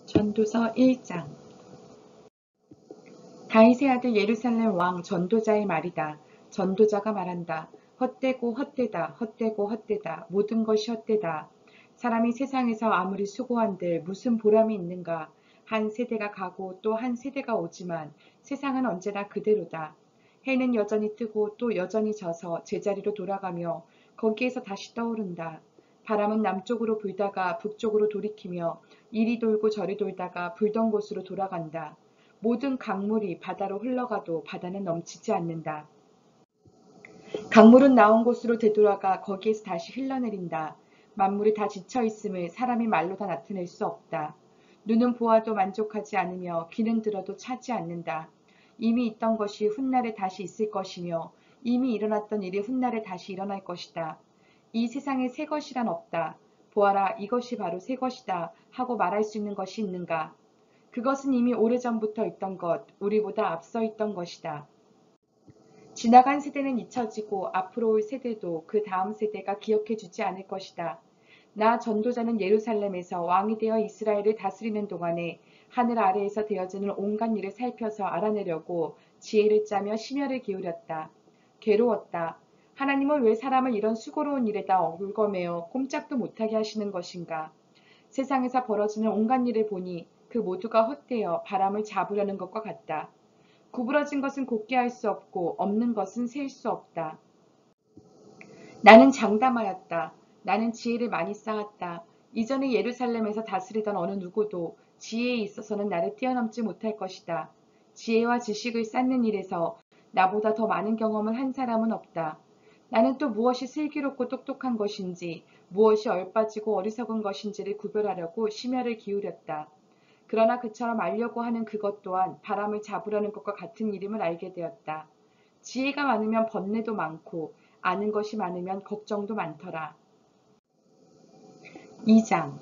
전도서 1장. 다윗의 아들 예루살렘 왕 전도자의 말이다. 전도자가 말한다. 헛되고 헛되다. 헛되고 헛되다. 모든 것이 헛되다. 사람이 세상에서 아무리 수고한들 무슨 보람이 있는가. 한 세대가 가고 또 한 세대가 오지만 세상은 언제나 그대로다. 해는 여전히 뜨고 또 여전히 져서 제자리로 돌아가며 거기에서 다시 떠오른다. 바람은 남쪽으로 불다가 북쪽으로 돌이키며 이리 돌고 저리 돌다가 불던 곳으로 돌아간다. 모든 강물이 바다로 흘러가도 바다는 넘치지 않는다. 강물은 나온 곳으로 되돌아가 거기에서 다시 흘러내린다. 만물이 다 지쳐 있음을 사람이 말로 다 나타낼 수 없다. 눈은 보아도 만족하지 않으며 귀는 들어도 차지 않는다. 이미 있던 것이 훗날에 다시 있을 것이며 이미 일어났던 일이 훗날에 다시 일어날 것이다. 이 세상에 새 것이란 없다. 보아라, 이것이 바로 새 것이다 하고 말할 수 있는 것이 있는가? 그것은 이미 오래전부터 있던 것, 우리보다 앞서 있던 것이다. 지나간 세대는 잊혀지고 앞으로 올 세대도 그 다음 세대가 기억해주지 않을 것이다. 나 전도자는 예루살렘에서 왕이 되어 이스라엘을 다스리는 동안에 하늘 아래에서 되어지는 온갖 일을 살펴서 알아내려고 지혜를 짜며 심혈을 기울였다. 괴로웠다. 하나님은 왜 사람을 이런 수고로운 일에다 얽매어 꼼짝도 못하게 하시는 것인가? 세상에서 벌어지는 온갖 일을 보니 그 모두가 헛되어 바람을 잡으려는 것과 같다. 구부러진 것은 곱게 할 수 없고 없는 것은 셀 수 없다. 나는 장담하였다. 나는 지혜를 많이 쌓았다. 이전에 예루살렘에서 다스리던 어느 누구도 지혜에 있어서는 나를 뛰어넘지 못할 것이다. 지혜와 지식을 쌓는 일에서 나보다 더 많은 경험을 한 사람은 없다. 나는 또 무엇이 슬기롭고 똑똑한 것인지, 무엇이 얼빠지고 어리석은 것인지를 구별하려고 심혈을 기울였다. 그러나 그처럼 알려고 하는 그것 또한 바람을 잡으려는 것과 같은 일임을 알게 되었다. 지혜가 많으면 번뇌도 많고 아는 것이 많으면 걱정도 많더라. 2장.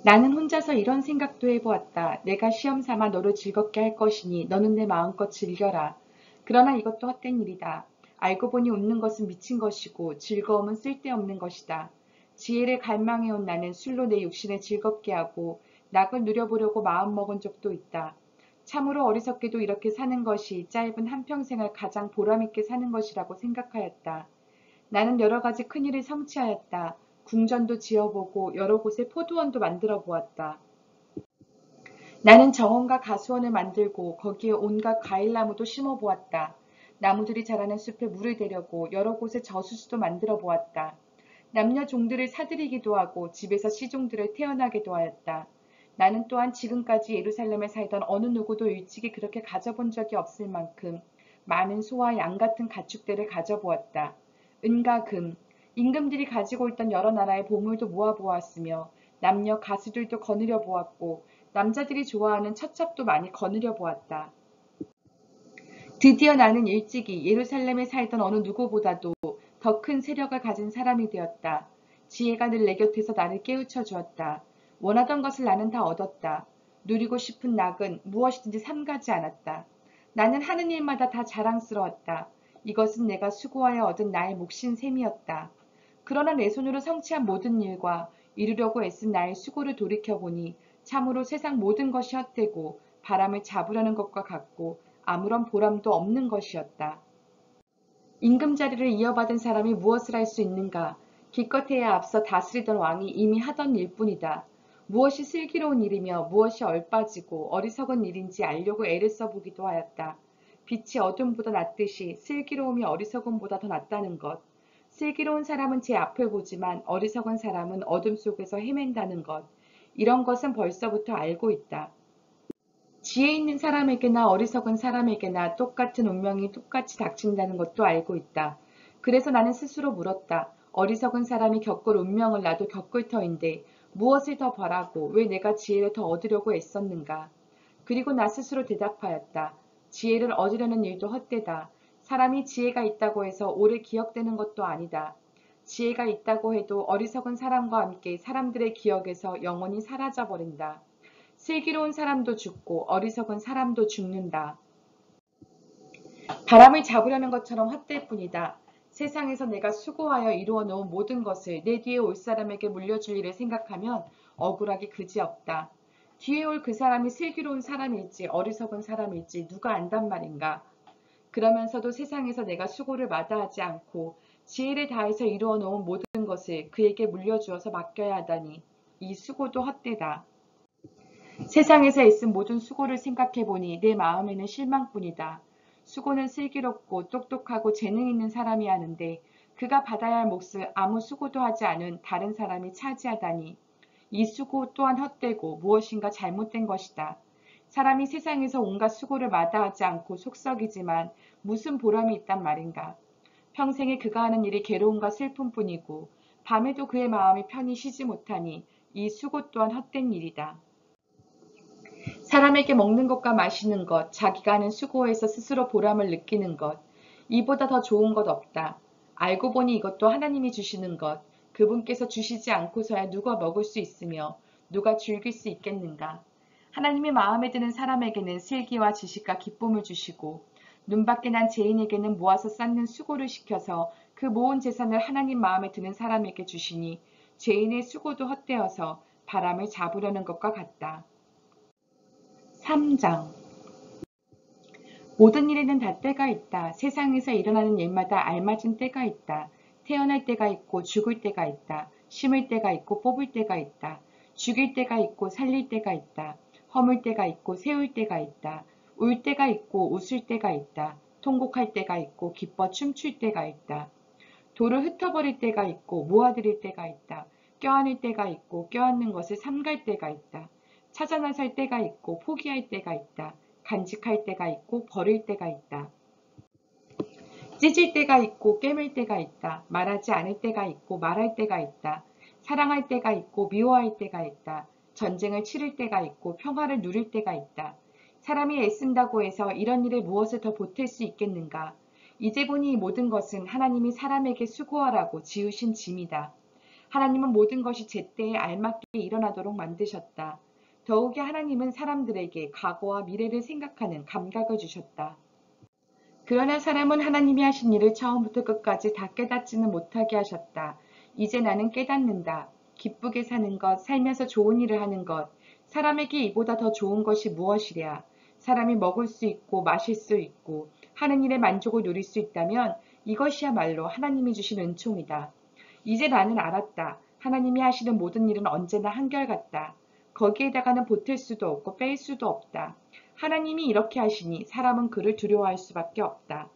나는 혼자서 이런 생각도 해보았다. 내가 시험 삼아 너를 즐겁게 할 것이니 너는 내 마음껏 즐겨라. 그러나 이것도 헛된 일이다. 알고 보니 웃는 것은 미친 것이고 즐거움은 쓸데없는 것이다. 지혜를 갈망해온 나는 술로 내 육신을 즐겁게 하고 낙을 누려보려고 마음먹은 적도 있다. 참으로 어리석게도 이렇게 사는 것이 짧은 한평생을 가장 보람있게 사는 것이라고 생각하였다. 나는 여러 가지 큰일을 성취하였다. 궁전도 지어보고 여러 곳에 포도원도 만들어 보았다. 나는 정원과 가수원을 만들고 거기에 온갖 과일나무도 심어보았다. 나무들이 자라는 숲에 물을 대려고 여러 곳에 저수지도 만들어 보았다. 남녀 종들을 사들이기도 하고 집에서 시종들을 태어나게도 하였다. 나는 또한 지금까지 예루살렘에 살던 어느 누구도 일찍이 그렇게 가져본 적이 없을 만큼 많은 소와 양 같은 가축들을 가져보았다. 은과 금, 임금들이 가지고 있던 여러 나라의 보물도 모아보았으며 남녀 가수들도 거느려 보았고 남자들이 좋아하는 첩첩도 많이 거느려 보았다. 드디어 나는 일찍이 예루살렘에 살던 어느 누구보다도 더 큰 세력을 가진 사람이 되었다. 지혜가 늘 내 곁에서 나를 깨우쳐 주었다. 원하던 것을 나는 다 얻었다. 누리고 싶은 낙은 무엇이든지 삼가지 않았다. 나는 하는 일마다 다 자랑스러웠다. 이것은 내가 수고하여 얻은 나의 몫인 셈이었다. 그러나 내 손으로 성취한 모든 일과 이루려고 애쓴 나의 수고를 돌이켜보니 참으로 세상 모든 것이 헛되고 바람을 잡으려는 것과 같고 아무런 보람도 없는 것이었다. 임금 자리를 이어받은 사람이 무엇을 할 수 있는가? 기껏해야 앞서 다스리던 왕이 이미 하던 일뿐이다. 무엇이 슬기로운 일이며 무엇이 얼빠지고 어리석은 일인지 알려고 애를 써보기도 하였다. 빛이 어둠보다 낫듯이 슬기로움이 어리석음보다 더 낫다는 것. 슬기로운 사람은 제 앞을 보지만 어리석은 사람은 어둠 속에서 헤맨다는 것. 이런 것은 벌써부터 알고 있다. 지혜 있는 사람에게나 어리석은 사람에게나 똑같은 운명이 똑같이 닥친다는 것도 알고 있다. 그래서 나는 스스로 물었다. 어리석은 사람이 겪을 운명을 나도 겪을 터인데 무엇을 더 바라고 왜 내가 지혜를 더 얻으려고 애썼는가. 그리고 나 스스로 대답하였다. 지혜를 얻으려는 일도 헛되다. 사람이 지혜가 있다고 해서 오래 기억되는 것도 아니다. 지혜가 있다고 해도 어리석은 사람과 함께 사람들의 기억에서 영원히 사라져버린다. 슬기로운 사람도 죽고 어리석은 사람도 죽는다. 바람을 잡으려는 것처럼 헛될 뿐이다. 세상에서 내가 수고하여 이루어 놓은 모든 것을 내 뒤에 올 사람에게 물려줄 일을 생각하면 억울하기 그지없다. 뒤에 올 그 사람이 슬기로운 사람일지 어리석은 사람일지 누가 안단 말인가. 그러면서도 세상에서 내가 수고를 마다하지 않고 지혜를 다해서 이루어 놓은 모든 것을 그에게 물려주어서 맡겨야 하다니 이 수고도 헛되다. 세상에서 애쓴 모든 수고를 생각해보니 내 마음에는 실망뿐이다. 수고는 슬기롭고 똑똑하고 재능 있는 사람이 하는데 그가 받아야 할 몫을 아무 수고도 하지 않은 다른 사람이 차지하다니 이 수고 또한 헛되고 무엇인가 잘못된 것이다. 사람이 세상에서 온갖 수고를 마다하지 않고 속썩이지만 무슨 보람이 있단 말인가. 평생에 그가 하는 일이 괴로움과 슬픔뿐이고 밤에도 그의 마음이 편히 쉬지 못하니 이 수고 또한 헛된 일이다. 사람에게 먹는 것과 마시는 것, 자기가 하는 수고에서 스스로 보람을 느끼는 것, 이보다 더 좋은 것 없다. 알고 보니 이것도 하나님이 주시는 것, 그분께서 주시지 않고서야 누가 먹을 수 있으며 누가 즐길 수 있겠는가. 하나님이 마음에 드는 사람에게는 슬기와 지식과 기쁨을 주시고 눈밖에 난 죄인에게는 모아서 쌓는 수고를 시켜서 그 모은 재산을 하나님 마음에 드는 사람에게 주시니 죄인의 수고도 헛되어서 바람을 잡으려는 것과 같다. 3장 모든 일에는 다 때가 있다. 세상에서 일어나는 일마다 알맞은 때가 있다. 태어날 때가 있고 죽을 때가 있다. 심을 때가 있고 뽑을 때가 있다. 죽일 때가 있고 살릴 때가 있다. 허물 때가 있고 세울 때가 있다. 울 때가 있고 웃을 때가 있다. 통곡할 때가 있고 기뻐 춤출 때가 있다. 돌을 흩어버릴 때가 있고 모아들일 때가 있다. 껴안을 때가 있고 껴안는 것을 삼갈 때가 있다. 찾아 나설 때가 있고 포기할 때가 있다. 간직할 때가 있고 버릴 때가 있다. 찢을 때가 있고 꿰맬 때가 있다. 말하지 않을 때가 있고 말할 때가 있다. 사랑할 때가 있고 미워할 때가 있다. 전쟁을 치를 때가 있고 평화를 누릴 때가 있다. 사람이 애쓴다고 해서 이런 일에 무엇을 더 보탤 수 있겠는가. 이제 보니 이 모든 것은 하나님이 사람에게 수고하라고 지으신 짐이다. 하나님은 모든 것이 제때에 알맞게 일어나도록 만드셨다. 더욱이 하나님은 사람들에게 과거와 미래를 생각하는 감각을 주셨다. 그러나 사람은 하나님이 하신 일을 처음부터 끝까지 다 깨닫지는 못하게 하셨다. 이제 나는 깨닫는다. 기쁘게 사는 것, 살면서 좋은 일을 하는 것, 사람에게 이보다 더 좋은 것이 무엇이랴. 사람이 먹을 수 있고 마실 수 있고 하는 일에 만족을 누릴 수 있다면 이것이야말로 하나님이 주신 은총이다. 이제 나는 알았다. 하나님이 하시는 모든 일은 언제나 한결같다. 거기에다가는 보탤 수도 없고 뺄 수도 없다. 하나님이 이렇게 하시니 사람은 그를 두려워할 수밖에 없다.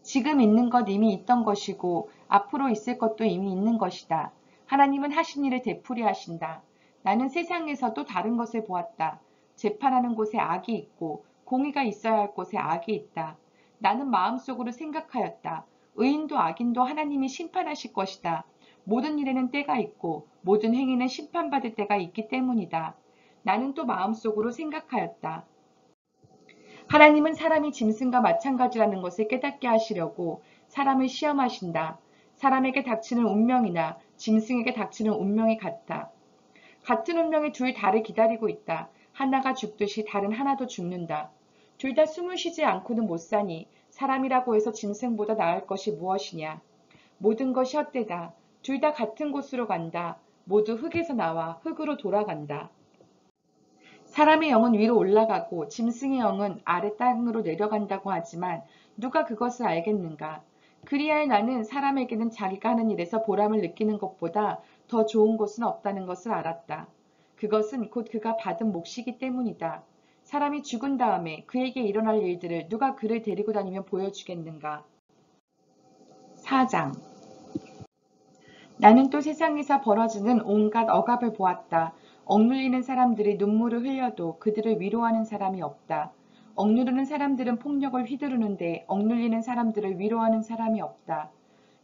지금 있는 것 이미 있던 것이고 앞으로 있을 것도 이미 있는 것이다. 하나님은 하신 일을 되풀이 하신다. 나는 세상에서도 다른 것을 보았다. 재판하는 곳에 악이 있고 공의가 있어야 할 곳에 악이 있다. 나는 마음속으로 생각하였다. 의인도 악인도 하나님이 심판하실 것이다. 모든 일에는 때가 있고 모든 행위는 심판받을 때가 있기 때문이다. 나는 또 마음속으로 생각하였다. 하나님은 사람이 짐승과 마찬가지라는 것을 깨닫게 하시려고 사람을 시험하신다. 사람에게 닥치는 운명이나 짐승에게 닥치는 운명이 같다. 같은 운명이 둘 다를 기다리고 있다. 하나가 죽듯이 다른 하나도 죽는다. 둘 다 숨을 쉬지 않고는 못 사니 사람이라고 해서 짐승보다 나을 것이 무엇이냐. 모든 것이 헛되다. 둘 다 같은 곳으로 간다. 모두 흙에서 나와 흙으로 돌아간다. 사람의 영은 위로 올라가고 짐승의 영은 아래 땅으로 내려간다고 하지만 누가 그것을 알겠는가? 그리하여 나는 사람에게는 자기가 하는 일에서 보람을 느끼는 것보다 더 좋은 것은 없다는 것을 알았다. 그것은 곧 그가 받은 몫이기 때문이다. 사람이 죽은 다음에 그에게 일어날 일들을 누가 그를 데리고 다니며 보여주겠는가? 4장 나는 또 세상에서 벌어지는 온갖 억압을 보았다. 억눌리는 사람들이 눈물을 흘려도 그들을 위로하는 사람이 없다. 억누르는 사람들은 폭력을 휘두르는데 억눌리는 사람들을 위로하는 사람이 없다.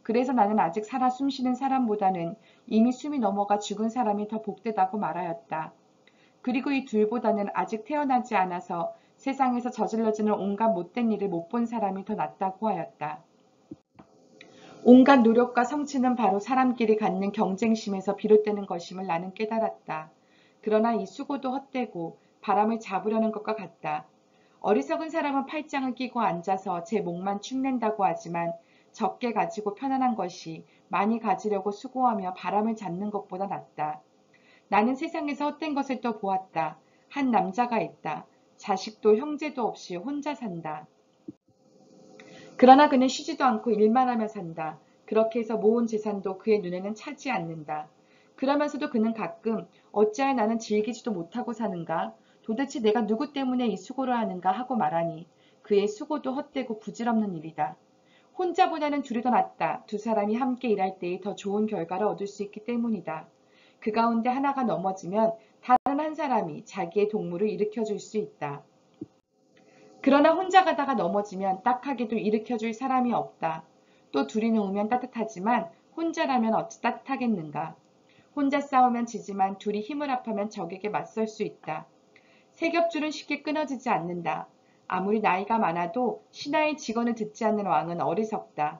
그래서 나는 아직 살아 숨쉬는 사람보다는 이미 숨이 넘어가 죽은 사람이 더 복되다고 말하였다. 그리고 이 둘보다는 아직 태어나지 않아서 세상에서 저질러지는 온갖 못된 일을 못 본 사람이 더 낫다고 하였다. 온갖 노력과 성취는 바로 사람끼리 갖는 경쟁심에서 비롯되는 것임을 나는 깨달았다. 그러나 이 수고도 헛되고 바람을 잡으려는 것과 같다. 어리석은 사람은 팔짱을 끼고 앉아서 제 목만 축낸다고 하지만 적게 가지고 편안한 것이 많이 가지려고 수고하며 바람을 잡는 것보다 낫다. 나는 세상에서 헛된 것을 또 보았다. 한 남자가 있다. 자식도 형제도 없이 혼자 산다. 그러나 그는 쉬지도 않고 일만 하며 산다. 그렇게 해서 모은 재산도 그의 눈에는 차지 않는다. 그러면서도 그는 가끔 어찌하여 나는 즐기지도 못하고 사는가? 도대체 내가 누구 때문에 이 수고를 하는가 하고 말하니 그의 수고도 헛되고 부질없는 일이다. 혼자보다는 둘이 더 낫다. 두 사람이 함께 일할 때에 더 좋은 결과를 얻을 수 있기 때문이다. 그 가운데 하나가 넘어지면 다른 한 사람이 자기의 동무를 일으켜줄 수 있다. 그러나 혼자 가다가 넘어지면 딱하게도 일으켜줄 사람이 없다. 또 둘이 놓으면 따뜻하지만 혼자라면 어찌 따뜻하겠는가. 혼자 싸우면 지지만 둘이 힘을 합하면 적에게 맞설 수 있다. 세겹줄은 쉽게 끊어지지 않는다. 아무리 나이가 많아도 신하의 직언을 듣지 않는 왕은 어리석다.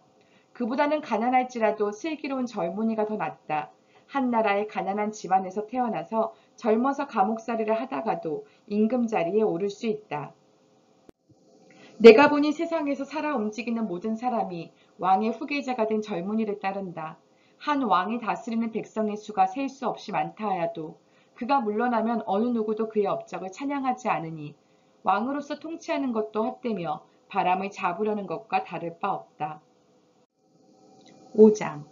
그보다는 가난할지라도 슬기로운 젊은이가 더 낫다. 한 나라의 가난한 집안에서 태어나서 젊어서 감옥살이를 하다가도 임금자리에 오를 수 있다. 내가 보니 세상에서 살아 움직이는 모든 사람이 왕의 후계자가 된 젊은이를 따른다. 한 왕이 다스리는 백성의 수가 셀 수 없이 많다 하여도 그가 물러나면 어느 누구도 그의 업적을 찬양하지 않으니 왕으로서 통치하는 것도 헛되며 바람을 잡으려는 것과 다를 바 없다. 5장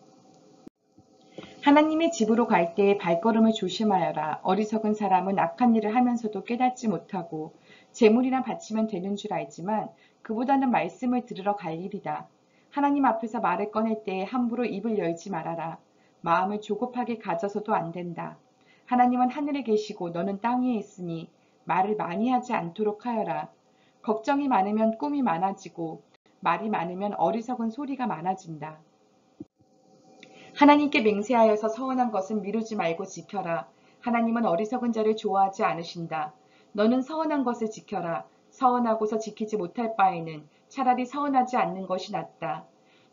하나님의 집으로 갈 때에 발걸음을 조심하여라. 어리석은 사람은 악한 일을 하면서도 깨닫지 못하고 재물이나 바치면 되는 줄 알지만 그보다는 말씀을 들으러 갈 일이다. 하나님 앞에서 말을 꺼낼 때에 함부로 입을 열지 말아라. 마음을 조급하게 가져서도 안 된다. 하나님은 하늘에 계시고 너는 땅 위에 있으니 말을 많이 하지 않도록 하여라. 걱정이 많으면 꿈이 많아지고 말이 많으면 어리석은 소리가 많아진다. 하나님께 맹세하여서 서원한 것은 미루지 말고 지켜라. 하나님은 어리석은 자를 좋아하지 않으신다. 너는 서원한 것을 지켜라. 서원하고서 지키지 못할 바에는 차라리 서원하지 않는 것이 낫다.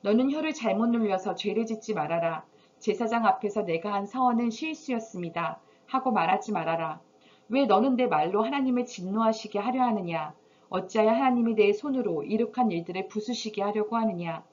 너는 혀를 잘못 눌려서 죄를 짓지 말아라. 제사장 앞에서 내가 한 서원은 실수였습니다. 하고 말하지 말아라. 왜 너는 내 말로 하나님을 진노하시게 하려 하느냐? 어찌하여 하나님이 내 손으로 이룩한 일들을 부수시게 하려고 하느냐?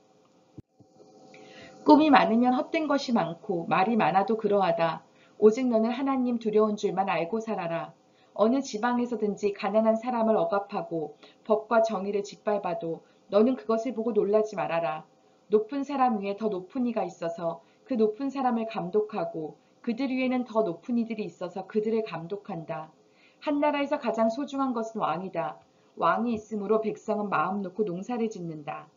꿈이 많으면 헛된 것이 많고 말이 많아도 그러하다. 오직 너는 하나님 두려운 줄만 알고 살아라. 어느 지방에서든지 가난한 사람을 억압하고 법과 정의를 짓밟아도 너는 그것을 보고 놀라지 말아라. 높은 사람 위에 더 높은 이가 있어서 그 높은 사람을 감독하고 그들 위에는 더 높은 이들이 있어서 그들을 감독한다. 한 나라에서 가장 소중한 것은 왕이다. 왕이 있으므로 백성은 마음 놓고 농사를 짓는다.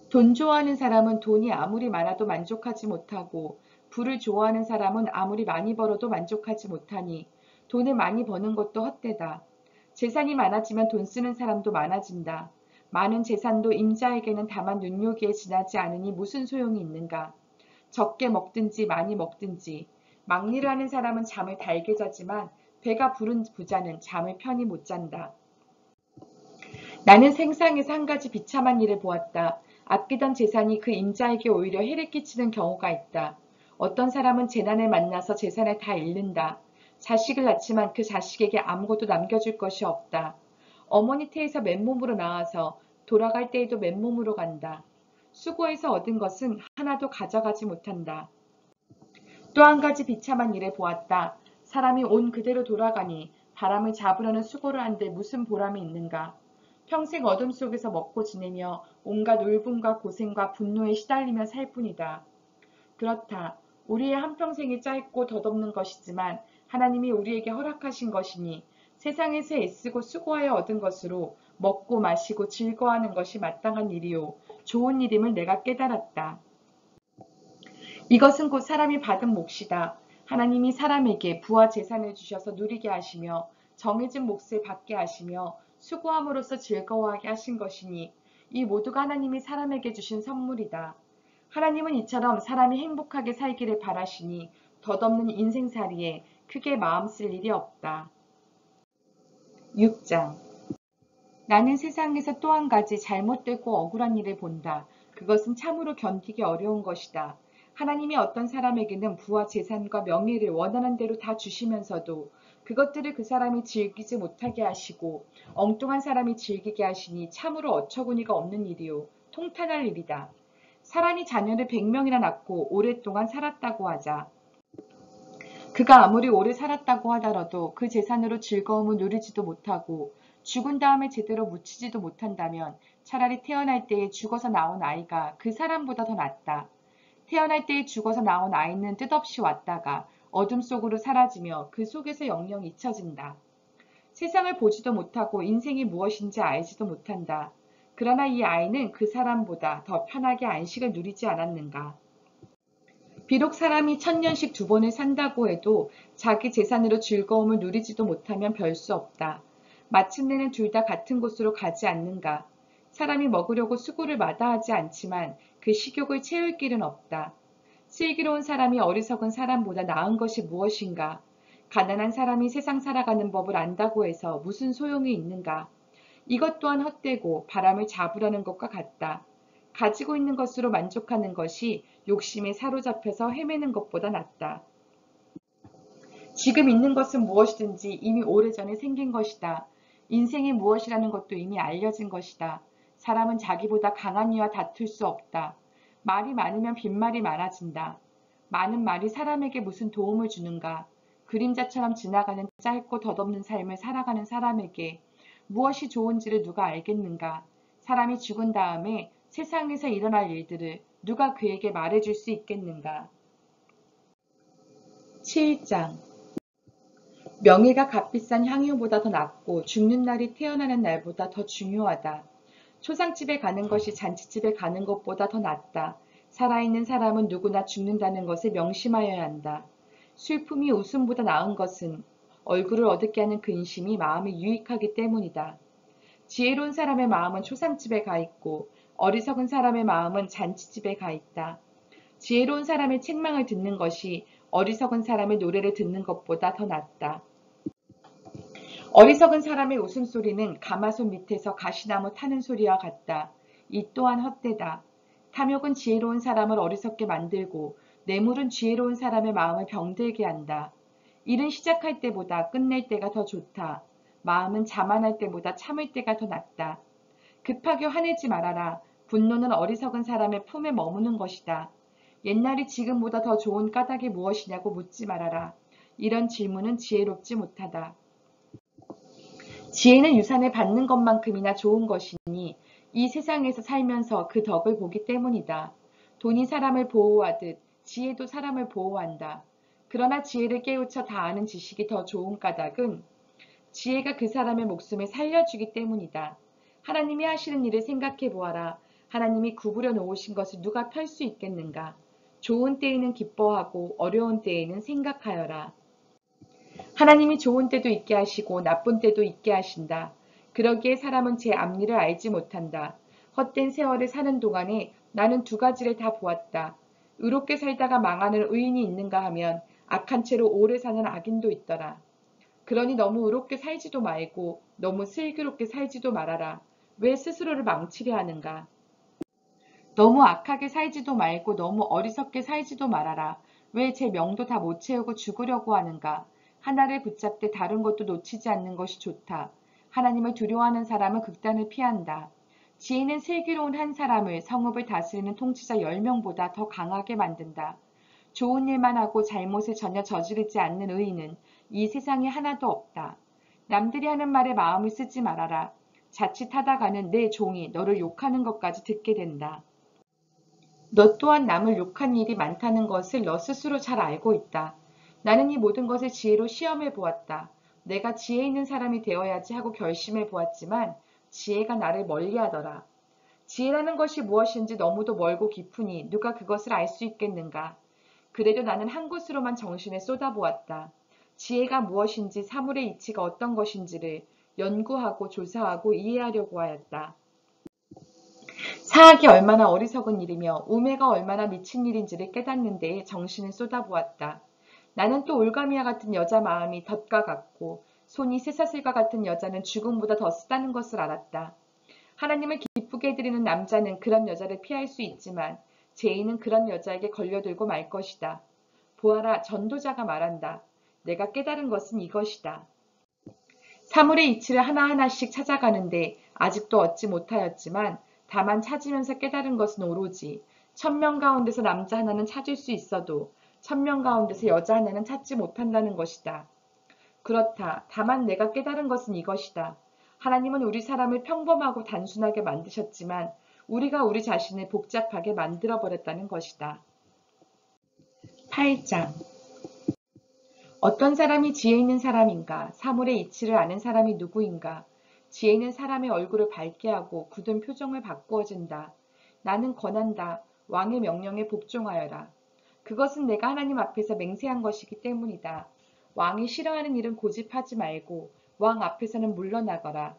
돈 좋아하는 사람은 돈이 아무리 많아도 만족하지 못하고 부를 좋아하는 사람은 아무리 많이 벌어도 만족하지 못하니 돈을 많이 버는 것도 헛되다. 재산이 많아지면 돈 쓰는 사람도 많아진다. 많은 재산도 임자에게는 다만 눈요기에 지나지 않으니 무슨 소용이 있는가. 적게 먹든지 많이 먹든지 막리를 하는 사람은 잠을 달게 자지만 배가 부른 부자는 잠을 편히 못 잔다. 나는 생상에서 한 가지 비참한 일을 보았다. 아끼던 재산이 그 임자에게 오히려 해를 끼치는 경우가 있다. 어떤 사람은 재난을 만나서 재산을 다 잃는다. 자식을 낳지만 그 자식에게 아무것도 남겨줄 것이 없다. 어머니 태에서 맨몸으로 나와서 돌아갈 때에도 맨몸으로 간다. 수고해서 얻은 것은 하나도 가져가지 못한다. 또 한 가지 비참한 일을 보았다. 사람이 온 그대로 돌아가니 바람을 잡으려는 수고를 한데 무슨 보람이 있는가. 평생 어둠 속에서 먹고 지내며 온갖 울분과 고생과 분노에 시달리며 살 뿐이다. 그렇다. 우리의 한평생이 짧고 덧없는 것이지만 하나님이 우리에게 허락하신 것이니 세상에서 애쓰고 수고하여 얻은 것으로 먹고 마시고 즐거워하는 것이 마땅한 일이요. 좋은 일임을 내가 깨달았다. 이것은 곧 사람이 받은 몫이다. 하나님이 사람에게 부와 재산을 주셔서 누리게 하시며 정해진 몫을 받게 하시며 수고함으로써 즐거워하게 하신 것이니 이 모두가 하나님이 사람에게 주신 선물이다. 하나님은 이처럼 사람이 행복하게 살기를 바라시니 덧없는 인생살이에 크게 마음 쓸 일이 없다. 6장 나는 세상에서 또 한 가지 잘못되고 억울한 일을 본다. 그것은 참으로 견디기 어려운 것이다. 하나님이 어떤 사람에게는 부와 재산과 명예를 원하는 대로 다 주시면서도 그것들을 그 사람이 즐기지 못하게 하시고 엉뚱한 사람이 즐기게 하시니 참으로 어처구니가 없는 일이요. 통탄할 일이다. 사람이 자녀를 100명이나 낳고 오랫동안 살았다고 하자. 그가 아무리 오래 살았다고 하더라도 그 재산으로 즐거움을 누리지도 못하고 죽은 다음에 제대로 묻히지도 못한다면 차라리 태어날 때에 죽어서 나온 아이가 그 사람보다 더 낫다. 태어날 때에 죽어서 나온 아이는 뜻없이 왔다가 어둠 속으로 사라지며 그 속에서 영영 잊혀진다. 세상을 보지도 못하고 인생이 무엇인지 알지도 못한다. 그러나 이 아이는 그 사람보다 더 편하게 안식을 누리지 않았는가. 비록 사람이 1000년씩 2번을 산다고 해도 자기 재산으로 즐거움을 누리지도 못하면 별 수 없다. 마침내는 둘 다 같은 곳으로 가지 않는가. 사람이 먹으려고 수고를 마다하지 않지만 그 식욕을 채울 길은 없다. 슬기로운 사람이 어리석은 사람보다 나은 것이 무엇인가. 가난한 사람이 세상 살아가는 법을 안다고 해서 무슨 소용이 있는가. 이것 또한 헛되고 바람을 잡으려는 것과 같다. 가지고 있는 것으로 만족하는 것이 욕심에 사로잡혀서 헤매는 것보다 낫다. 지금 있는 것은 무엇이든지 이미 오래전에 생긴 것이다. 인생이 무엇이라는 것도 이미 알려진 것이다. 사람은 자기보다 강한 이와 다툴 수 없다. 말이 많으면 빈말이 많아진다. 많은 말이 사람에게 무슨 도움을 주는가. 그림자처럼 지나가는 짧고 덧없는 삶을 살아가는 사람에게 무엇이 좋은지를 누가 알겠는가. 사람이 죽은 다음에 세상에서 일어날 일들을 누가 그에게 말해줄 수 있겠는가. 7장 명예가 값비싼 향유보다 더 낫고 죽는 날이 태어나는 날보다 더 중요하다. 초상집에 가는 것이 잔치집에 가는 것보다 더 낫다. 살아있는 사람은 누구나 죽는다는 것을 명심하여야 한다. 슬픔이 웃음보다 나은 것은 얼굴을 어둡게 하는 근심이 마음에 유익하기 때문이다. 지혜로운 사람의 마음은 초상집에 가 있고 어리석은 사람의 마음은 잔치집에 가 있다. 지혜로운 사람의 책망을 듣는 것이 어리석은 사람의 노래를 듣는 것보다 더 낫다. 어리석은 사람의 웃음소리는 가마솥 밑에서 가시나무 타는 소리와 같다. 이 또한 헛되다. 탐욕은 지혜로운 사람을 어리석게 만들고 뇌물은 지혜로운 사람의 마음을 병들게 한다. 일은 시작할 때보다 끝낼 때가 더 좋다. 마음은 자만할 때보다 참을 때가 더 낫다. 급하게 화내지 말아라. 분노는 어리석은 사람의 품에 머무는 것이다. 옛날이 지금보다 더 좋은 까닭이 무엇이냐고 묻지 말아라. 이런 질문은 지혜롭지 못하다. 지혜는 유산을 받는 것만큼이나 좋은 것이니 이 세상에서 살면서 그 덕을 보기 때문이다. 돈이 사람을 보호하듯 지혜도 사람을 보호한다. 그러나 지혜를 깨우쳐 다 아는 지식이 더 좋은 까닭은 지혜가 그 사람의 목숨을 살려주기 때문이다. 하나님이 하시는 일을 생각해 보아라. 하나님이 구부려 놓으신 것을 누가 펼 수 있겠는가? 좋은 때에는 기뻐하고 어려운 때에는 생각하여라. 하나님이 좋은 때도 있게 하시고 나쁜 때도 있게 하신다. 그러기에 사람은 제 앞일을 알지 못한다. 헛된 세월을 사는 동안에 나는 두 가지를 다 보았다. 의롭게 살다가 망하는 의인이 있는가 하면 악한 채로 오래 사는 악인도 있더라. 그러니 너무 의롭게 살지도 말고 너무 슬기롭게 살지도 말아라. 왜 스스로를 망치려 하는가? 너무 악하게 살지도 말고 너무 어리석게 살지도 말아라. 왜 제 명도 다 못 채우고 죽으려고 하는가? 하나를 붙잡되 다른 것도 놓치지 않는 것이 좋다. 하나님을 두려워하는 사람은 극단을 피한다. 지혜는 슬기로운 한 사람을 성읍을 다스리는 통치자 10명보다 더 강하게 만든다. 좋은 일만 하고 잘못을 전혀 저지르지 않는 의인은 이 세상에 하나도 없다. 남들이 하는 말에 마음을 쓰지 말아라. 자칫하다가는 내 종이 너를 욕하는 것까지 듣게 된다. 너 또한 남을 욕한 일이 많다는 것을 너 스스로 잘 알고 있다. 나는 이 모든 것을 지혜로 시험해 보았다. 내가 지혜 있는 사람이 되어야지 하고 결심해 보았지만 지혜가 나를 멀리하더라. 지혜라는 것이 무엇인지 너무도 멀고 깊으니 누가 그것을 알 수 있겠는가. 그래도 나는 한 곳으로만 정신을 쏟아보았다. 지혜가 무엇인지 사물의 이치가 어떤 것인지를 연구하고 조사하고 이해하려고 하였다. 사악이 얼마나 어리석은 일이며 우매가 얼마나 미친 일인지를 깨닫는 데에 정신을 쏟아보았다. 나는 또 올가미와 같은 여자 마음이 덫과 같고 손이 쇠사슬과 같은 여자는 죽음보다 더 쓰다는 것을 알았다. 하나님을 기쁘게 해드리는 남자는 그런 여자를 피할 수 있지만 죄인은 그런 여자에게 걸려들고 말 것이다. 보아라, 전도자가 말한다. 내가 깨달은 것은 이것이다. 사물의 이치를 하나하나씩 찾아가는데 아직도 얻지 못하였지만 다만 찾으면서 깨달은 것은 오로지 1000명 가운데서 남자 하나는 찾을 수 있어도 천명 가운데서 여자 하나는 찾지 못한다는 것이다. 그렇다. 다만 내가 깨달은 것은 이것이다. 하나님은 우리 사람을 평범하고 단순하게 만드셨지만 우리가 우리 자신을 복잡하게 만들어버렸다는 것이다. 8장. 어떤 사람이 지혜 있는 사람인가? 사물의 이치를 아는 사람이 누구인가? 지혜 있는 사람의 얼굴을 밝게 하고 굳은 표정을 바꾸어준다. 나는 권한다. 왕의 명령에 복종하여라. 그것은 내가 하나님 앞에서 맹세한 것이기 때문이다. 왕이 싫어하는 일은 고집하지 말고 왕 앞에서는 물러나거라.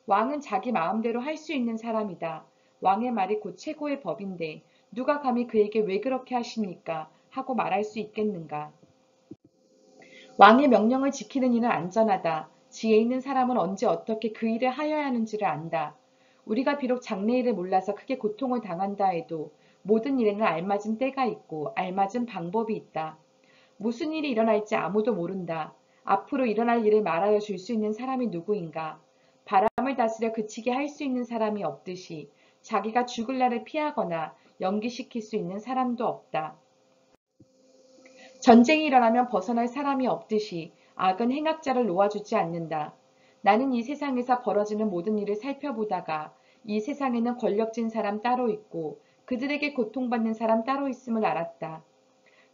왕은 자기 마음대로 할 수 있는 사람이다. 왕의 말이 곧 최고의 법인데 누가 감히 그에게 왜 그렇게 하십니까? 하고 말할 수 있겠는가? 왕의 명령을 지키는 일은 안전하다. 지혜 있는 사람은 언제 어떻게 그 일을 하여야 하는지를 안다. 우리가 비록 장래일을 몰라서 크게 고통을 당한다 해도 모든 일에는 알맞은 때가 있고 알맞은 방법이 있다. 무슨 일이 일어날지 아무도 모른다. 앞으로 일어날 일을 말하여 줄 수 있는 사람이 누구인가? 바람을 다스려 그치게 할 수 있는 사람이 없듯이 자기가 죽을 날을 피하거나 연기시킬 수 있는 사람도 없다. 전쟁이 일어나면 벗어날 사람이 없듯이 악은 행악자를 놓아주지 않는다. 나는 이 세상에서 벌어지는 모든 일을 살펴보다가 이 세상에는 권력진 사람 따로 있고 그들에게 고통받는 사람 따로 있음을 알았다.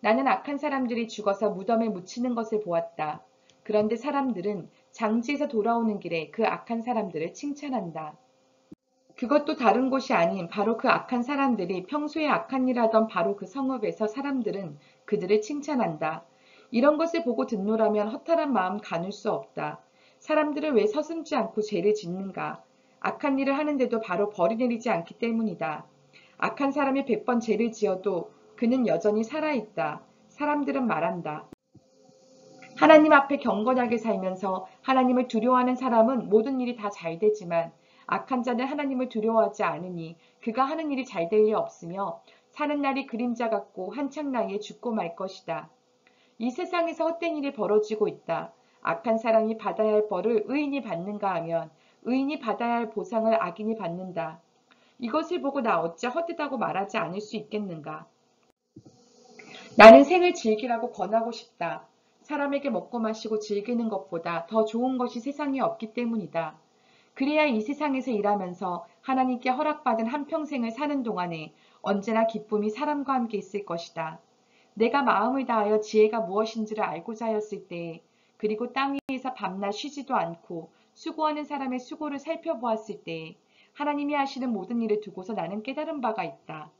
나는 악한 사람들이 죽어서 무덤에 묻히는 것을 보았다. 그런데 사람들은 장지에서 돌아오는 길에 그 악한 사람들을 칭찬한다. 그것도 다른 곳이 아닌 바로 그 악한 사람들이 평소에 악한 일을 하던 바로 그 성읍에서 사람들은 그들을 칭찬한다. 이런 것을 보고 듣노라면 허탈한 마음 가눌 수 없다. 사람들은 왜 서슴지 않고 죄를 짓는가? 악한 일을 하는데도 바로 벌이 내리지 않기 때문이다. 악한 사람이 100번 죄를 지어도 그는 여전히 살아있다. 사람들은 말한다. 하나님 앞에 경건하게 살면서 하나님을 두려워하는 사람은 모든 일이 다 잘 되지만 악한 자는 하나님을 두려워하지 않으니 그가 하는 일이 잘 될 리 없으며 사는 날이 그림자 같고 한창 나이에 죽고 말 것이다. 이 세상에서 헛된 일이 벌어지고 있다. 악한 사람이 받아야 할 벌을 의인이 받는가 하면 의인이 받아야 할 보상을 악인이 받는다. 이것을 보고 나 어찌 헛되다고 말하지 않을 수 있겠는가? 나는 생을 즐기라고 권하고 싶다. 사람에게 먹고 마시고 즐기는 것보다 더 좋은 것이 세상에 없기 때문이다. 그래야 이 세상에서 일하면서 하나님께 허락받은 한평생을 사는 동안에 언제나 기쁨이 사람과 함께 있을 것이다. 내가 마음을 다하여 지혜가 무엇인지를 알고자 하였을 때에 그리고 땅 위에서 밤낮 쉬지도 않고 수고하는 사람의 수고를 살펴보았을 때에 하나님이 하시는 모든 일을 두고서 나는 깨달은 바가 있다.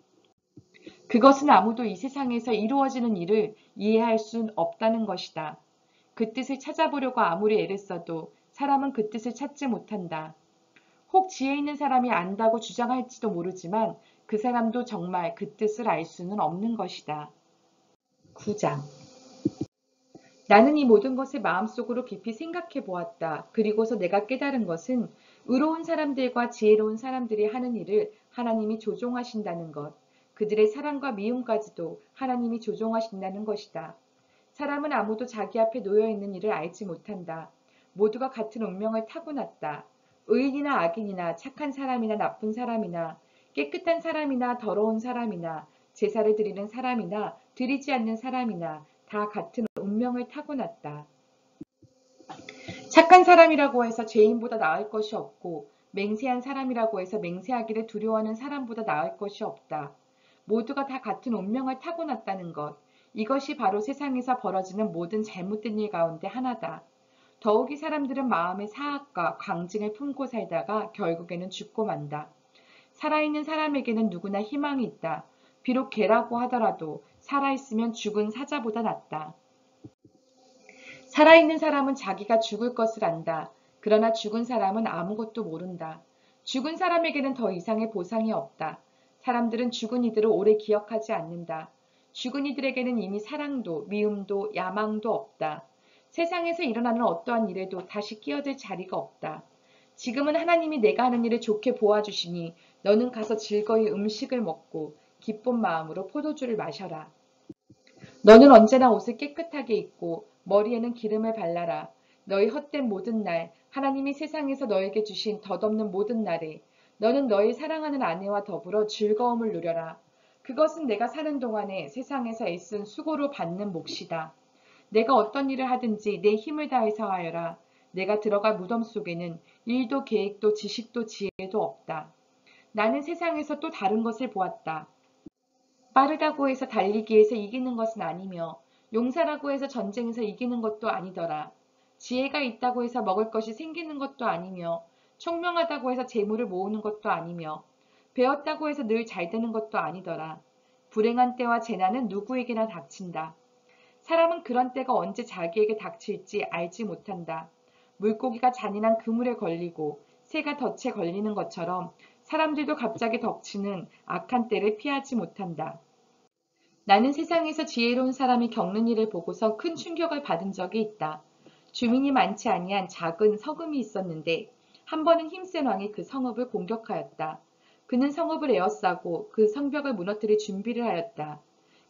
그것은 아무도 이 세상에서 이루어지는 일을 이해할 수 없다는 것이다. 그 뜻을 찾아보려고 아무리 애를 써도 사람은 그 뜻을 찾지 못한다. 혹 지혜 있는 사람이 안다고 주장할지도 모르지만 그 사람도 정말 그 뜻을 알 수는 없는 것이다. 9장. 나는 이 모든 것을 마음속으로 깊이 생각해 보았다. 그리고서 내가 깨달은 것은 의로운 사람들과 지혜로운 사람들이 하는 일을 하나님이 조종하신다는 것, 그들의 사랑과 미움까지도 하나님이 조종하신다는 것이다. 사람은 아무도 자기 앞에 놓여 있는 일을 알지 못한다. 모두가 같은 운명을 타고났다. 의인이나 악인이나 착한 사람이나 나쁜 사람이나 깨끗한 사람이나 더러운 사람이나 제사를 드리는 사람이나 드리지 않는 사람이나 다 같은 운명을 타고났다. 착한 사람이라고 해서 죄인보다 나을 것이 없고 맹세한 사람이라고 해서 맹세하기를 두려워하는 사람보다 나을 것이 없다. 모두가 다 같은 운명을 타고났다는 것. 이것이 바로 세상에서 벌어지는 모든 잘못된 일 가운데 하나다. 더욱이 사람들은 마음의 사악과 광증을 품고 살다가 결국에는 죽고 만다. 살아있는 사람에게는 누구나 희망이 있다. 비록 개라고 하더라도 살아있으면 죽은 사자보다 낫다. 살아있는 사람은 자기가 죽을 것을 안다. 그러나 죽은 사람은 아무것도 모른다. 죽은 사람에게는 더 이상의 보상이 없다. 사람들은 죽은 이들을 오래 기억하지 않는다. 죽은 이들에게는 이미 사랑도 미움도 야망도 없다. 세상에서 일어나는 어떠한 일에도 다시 끼어들 자리가 없다. 지금은 하나님이 내가 하는 일을 좋게 보아주시니 너는 가서 즐거이 음식을 먹고 기쁜 마음으로 포도주를 마셔라. 너는 언제나 옷을 깨끗하게 입고 머리에는 기름을 발라라. 너희 헛된 모든 날, 하나님이 세상에서 너에게 주신 덧없는 모든 날에 너는 너희 사랑하는 아내와 더불어 즐거움을 누려라. 그것은 내가 사는 동안에 세상에서 애쓴 수고로 받는 몫이다. 내가 어떤 일을 하든지 내 힘을 다해서 하여라. 내가 들어갈 무덤 속에는 일도 계획도 지식도 지혜도 없다. 나는 세상에서 또 다른 것을 보았다. 빠르다고 해서 달리기에서 이기는 것은 아니며 용사라고 해서 전쟁에서 이기는 것도 아니더라. 지혜가 있다고 해서 먹을 것이 생기는 것도 아니며 총명하다고 해서 재물을 모으는 것도 아니며 배웠다고 해서 늘 잘 되는 것도 아니더라. 불행한 때와 재난은 누구에게나 닥친다. 사람은 그런 때가 언제 자기에게 닥칠지 알지 못한다. 물고기가 잔인한 그물에 걸리고 새가 덫에 걸리는 것처럼 사람들도 갑자기 덮치는 악한 때를 피하지 못한다. 나는 세상에서 지혜로운 사람이 겪는 일을 보고서 큰 충격을 받은 적이 있다. 주민이 많지 아니한 작은 성읍이 있었는데 한 번은 힘센 왕이 그 성읍을 공격하였다. 그는 성읍을 에워싸고 그 성벽을 무너뜨릴 준비를 하였다.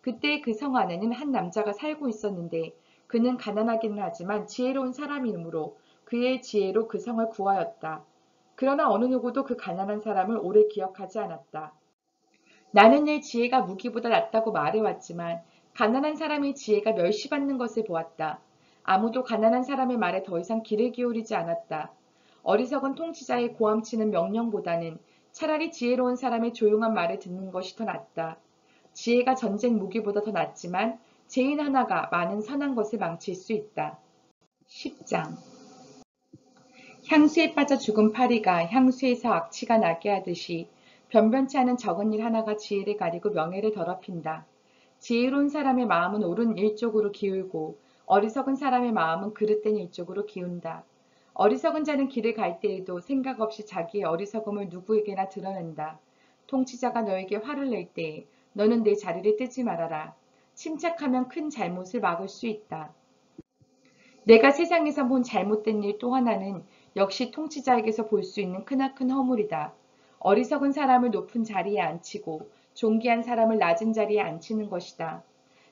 그때 그 성 안에는 한 남자가 살고 있었는데 그는 가난하기는 하지만 지혜로운 사람이므로 그의 지혜로 그 성을 구하였다. 그러나 어느 누구도 그 가난한 사람을 오래 기억하지 않았다. 나는 내 지혜가 무기보다 낫다고 말해왔지만 가난한 사람의 지혜가 멸시받는 것을 보았다. 아무도 가난한 사람의 말에 더 이상 귀를 기울이지 않았다. 어리석은 통치자의 고함치는 명령보다는 차라리 지혜로운 사람의 조용한 말을 듣는 것이 더 낫다. 지혜가 전쟁 무기보다 더 낫지만 죄인 하나가 많은 선한 것을 망칠 수 있다. 10장 향수에 빠져 죽은 파리가 향수에서 악취가 나게 하듯이 변변치 않은 적은 일 하나가 지혜를 가리고 명예를 더럽힌다. 지혜로운 사람의 마음은 옳은 일 쪽으로 기울고 어리석은 사람의 마음은 그릇된 일 쪽으로 기운다. 어리석은 자는 길을 갈 때에도 생각 없이 자기의 어리석음을 누구에게나 드러낸다. 통치자가 너에게 화를 낼 때에 너는 내 자리를 뜨지 말아라. 침착하면 큰 잘못을 막을 수 있다. 내가 세상에서 본 잘못된 일 또 하나는 역시 통치자에게서 볼 수 있는 크나큰 허물이다. 어리석은 사람을 높은 자리에 앉히고 존귀한 사람을 낮은 자리에 앉히는 것이다.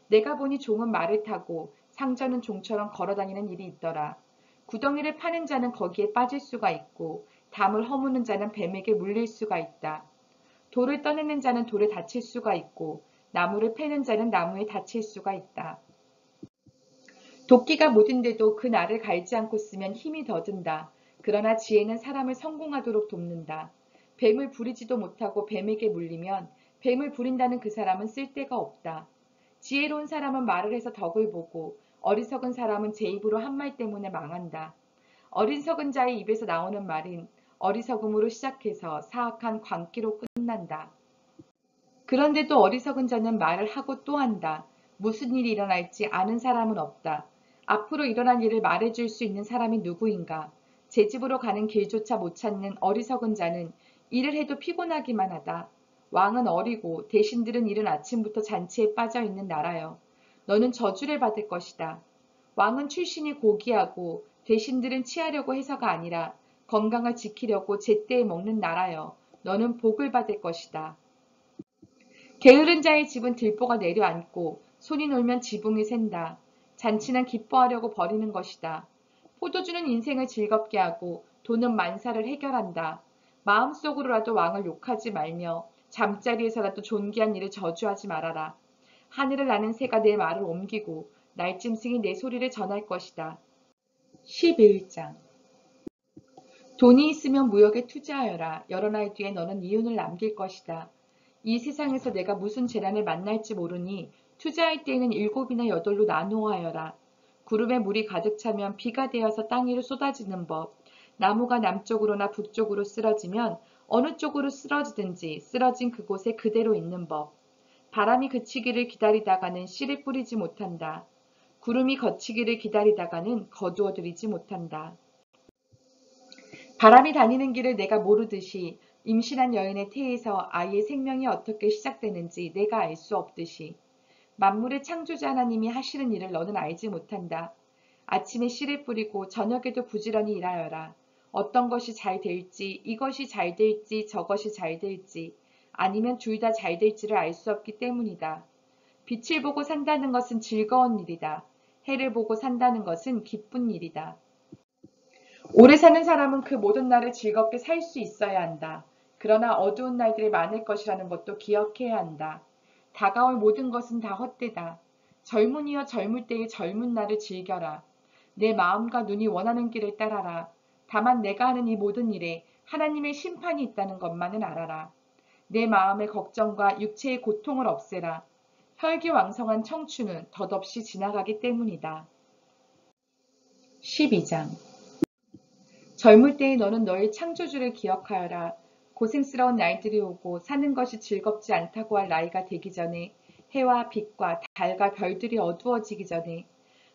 내가 보니 종은 말을 타고 상전은 종처럼 걸어다니는 일이 있더라. 구덩이를 파는 자는 거기에 빠질 수가 있고 담을 허무는 자는 뱀에게 물릴 수가 있다. 돌을 떠내는 자는 돌에 다칠 수가 있고 나무를 패는 자는 나무에 다칠 수가 있다. 도끼가 묻은데도 그 날을 갈지 않고 쓰면 힘이 더 든다. 그러나 지혜는 사람을 성공하도록 돕는다. 뱀을 부리지도 못하고 뱀에게 물리면 뱀을 부린다는 그 사람은 쓸데가 없다. 지혜로운 사람은 말을 해서 덕을 보고 어리석은 사람은 제 입으로 한 말 때문에 망한다. 어리석은 자의 입에서 나오는 말은 어리석음으로 시작해서 사악한 광기로 끝난다. 그런데 또 어리석은 자는 말을 하고 또 한다. 무슨 일이 일어날지 아는 사람은 없다. 앞으로 일어날 일을 말해줄 수 있는 사람이 누구인가? 제 집으로 가는 길조차 못 찾는 어리석은 자는 일을 해도 피곤하기만 하다. 왕은 어리고 대신들은 이른 아침부터 잔치에 빠져 있는 나라여. 너는 저주를 받을 것이다. 왕은 출신이 고귀하고 대신들은 취하려고 해서가 아니라 건강을 지키려고 제때에 먹는 나라여. 너는 복을 받을 것이다. 게으른 자의 집은 들보가 내려앉고 손이 놀면 지붕이 샌다. 잔치는 기뻐하려고 버리는 것이다. 포도주는 인생을 즐겁게 하고 돈은 만사를 해결한다. 마음속으로라도 왕을 욕하지 말며 잠자리에서라도 존귀한 일을 저주하지 말아라. 하늘을 나는 새가 내 말을 옮기고 날짐승이 내 소리를 전할 것이다. 11장 돈이 있으면 무역에 투자하여라. 여러 날 뒤에 너는 이윤을 남길 것이다. 이 세상에서 내가 무슨 재난을 만날지 모르니 투자할 때에는 7이나 8로 나누어하여라. 구름에 물이 가득 차면 비가 되어서 땅 위로 쏟아지는 법. 나무가 남쪽으로나 북쪽으로 쓰러지면 어느 쪽으로 쓰러지든지 쓰러진 그곳에 그대로 있는 법. 바람이 그치기를 기다리다가는 씨를 뿌리지 못한다. 구름이 걷히기를 기다리다가는 거두어들이지 못한다. 바람이 다니는 길을 내가 모르듯이 임신한 여인의 태에서 아이의 생명이 어떻게 시작되는지 내가 알 수 없듯이 만물의 창조자 하나님이 하시는 일을 너는 알지 못한다. 아침에 씨를 뿌리고 저녁에도 부지런히 일하여라. 어떤 것이 잘 될지, 이것이 잘 될지, 저것이 잘 될지, 아니면 둘 다 잘 될지를 알 수 없기 때문이다. 빛을 보고 산다는 것은 즐거운 일이다. 해를 보고 산다는 것은 기쁜 일이다. 오래 사는 사람은 그 모든 날을 즐겁게 살 수 있어야 한다. 그러나 어두운 날들이 많을 것이라는 것도 기억해야 한다. 다가올 모든 것은 다 헛되다. 젊은이여 젊을 때의 젊은 날을 즐겨라. 내 마음과 눈이 원하는 길을 따라라. 다만 내가 하는 이 모든 일에 하나님의 심판이 있다는 것만은 알아라. 내 마음의 걱정과 육체의 고통을 없애라. 혈기왕성한 청춘은 덧없이 지나가기 때문이다. 12장 젊을 때의 너는 너의 창조주를 기억하여라. 고생스러운 날들이 오고 사는 것이 즐겁지 않다고 할 나이가 되기 전에 해와 빛과 달과 별들이 어두워지기 전에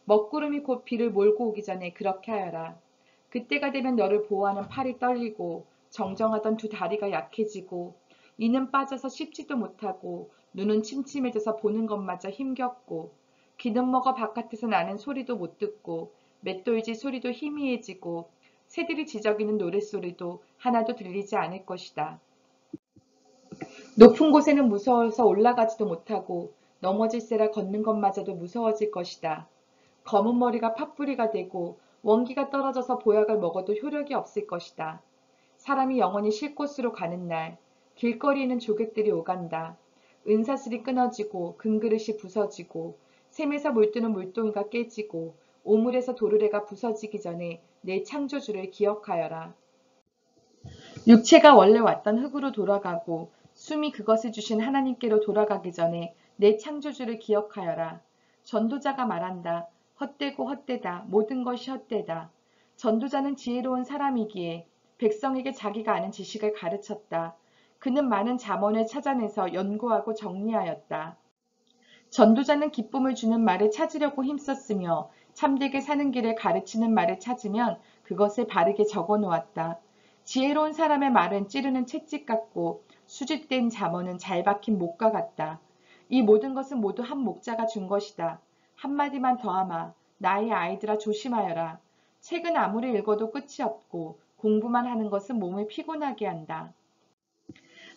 먹구름이 곧 비를 몰고 오기 전에 그렇게 하여라. 그때가 되면 너를 보호하는 팔이 떨리고 정정하던 두 다리가 약해지고 이는 빠져서 씹지도 못하고 눈은 침침해져서 보는 것마저 힘겹고 귀는 먹어 바깥에서 나는 소리도 못 듣고 맷돌질 소리도 희미해지고 새들이 지저귀는 노랫소리도 하나도 들리지 않을 것이다. 높은 곳에는 무서워서 올라가지도 못하고 넘어질세라 걷는 것마저도 무서워질 것이다. 검은 머리가 팥뿌리가 되고 원기가 떨어져서 보약을 먹어도 효력이 없을 것이다. 사람이 영원히 쉴 곳으로 가는 날 길거리에는 조객들이 오간다. 은사슬이 끊어지고 금그릇이 부서지고 샘에서 물뜨는 물동이가 깨지고 오물에서 도르래가 부서지기 전에 내 창조주를 기억하여라. 육체가 원래 왔던 흙으로 돌아가고 숨이 그것을 주신 하나님께로 돌아가기 전에 내 창조주를 기억하여라. 전도자가 말한다. 헛되고 헛되다. 모든 것이 헛되다. 전도자는 지혜로운 사람이기에 백성에게 자기가 아는 지식을 가르쳤다. 그는 많은 잠언을 찾아내서 연구하고 정리하였다. 전도자는 기쁨을 주는 말을 찾으려고 힘썼으며 참되게 사는 길을 가르치는 말을 찾으면 그것을 바르게 적어 놓았다. 지혜로운 사람의 말은 찌르는 채찍 같고 수집된 잠언은 잘 박힌 목과 같다. 이 모든 것은 모두 한 목자가 준 것이다. 한마디만 더하마. 나의 아이들아 조심하여라. 책은 아무리 읽어도 끝이 없고 공부만 하는 것은 몸을 피곤하게 한다.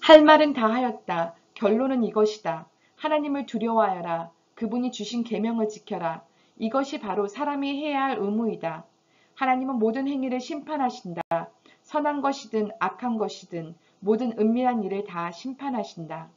할 말은 다 하였다. 결론은 이것이다. 하나님을 두려워하여라. 그분이 주신 계명을 지켜라. 이것이 바로 사람이 해야 할 의무이다. 하나님은 모든 행위를 심판하신다. 선한 것이든 악한 것이든 모든 은밀한 일을 다 심판하신다.